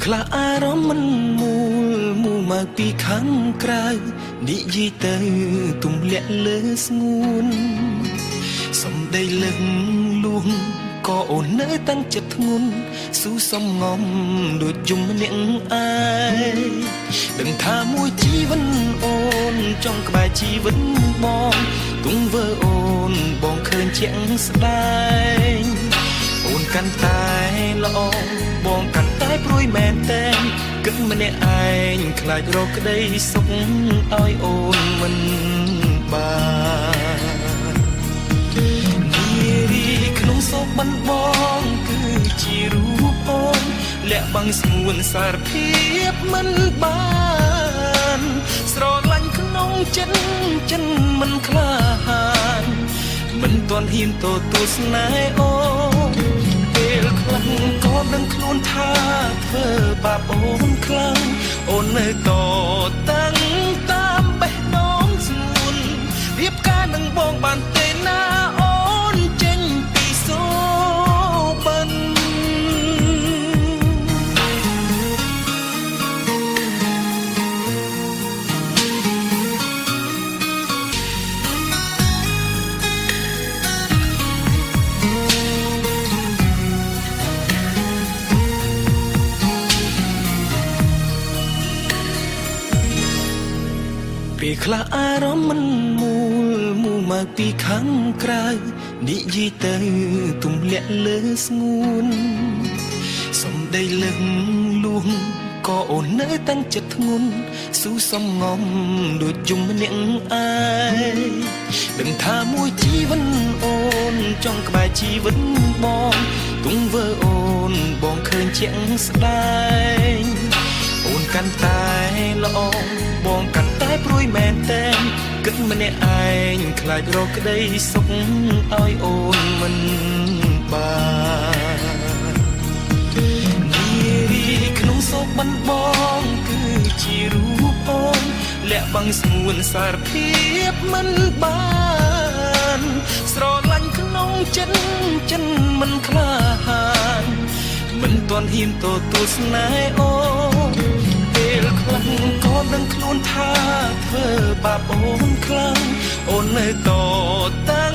ខ្លះអារម្មណ៍មិនមូលមកពីខាងក្រៅនិយាយទៅទំលាក់លើស្ងួនសំដីលឹងលួងក៏អូននៅតាំងចិត្តធ្ងន់ស៊ូសំងំដូចយំម្នាក់ឯងដឹងថាមួយជីវិតអូនចង់ក្បែរជីវិតបងទង្វើអូនបងឃើញជាក់ស្ដែងអូនកាន់តែល្អបងកាន់តែព្រួយមែនតែនគិតម្នាក់ឯងខ្លាចរកក្តីសុខឲ្យអូនមិនបាននារីក្នុងសោកបានបងគឺជារូបអូនលាក់បាំងស្ងួនសារភាពមិនបានស្រឡាញ់ក្នុងចិត្តមិនក្លាហានមិនទាន់ហ៊ានទទួលស្នេហ៍អូនពេលខ្លះក៏ដឹងខ្លួនថាធ្វើបាបអូនខ្លាំងអូននៅតតាំងតាមបេះដូងស្ងួនរៀបការនឹងបងបានទេណាអូនចេញពីសូបិនពេលខ្លះអារម្មណ៍មិនមូលមកពីខាងក្រៅនិយាយទៅទំលាក់លើស្ងួនសំដីលឹងលួងក៏អូននៅតាំងចិត្តធ្ងន់ស៊ូសំងំដូចយំម្នាក់ឯងដឹងថាមួយជីវិតអូនចង់ក្បែរជីវិតបងទង្វើអូនបងឃើញជាក់ស្ដែងអូនកាន់តែល្អបងកាន់តែព្រួយមែនតែនគិតម្នាក់ឯងខ្លាចរកក្តីសុខឲ្យអូនមិនបាននារីក្នុងសោកបានបងគឺជារូបអូនលាក់បាំងស្ងួនសារភាពមិនបានស្រឡាញ់ក្នុងចិត្តមិនក្លាហានមិនទាន់ហ៊ានទទួលស្នេហ៍អូនពេលខ្លះក៏ដឹងខ្លួនថាធ្វើបាបអូនខ្លាំងអូននៅតតាំង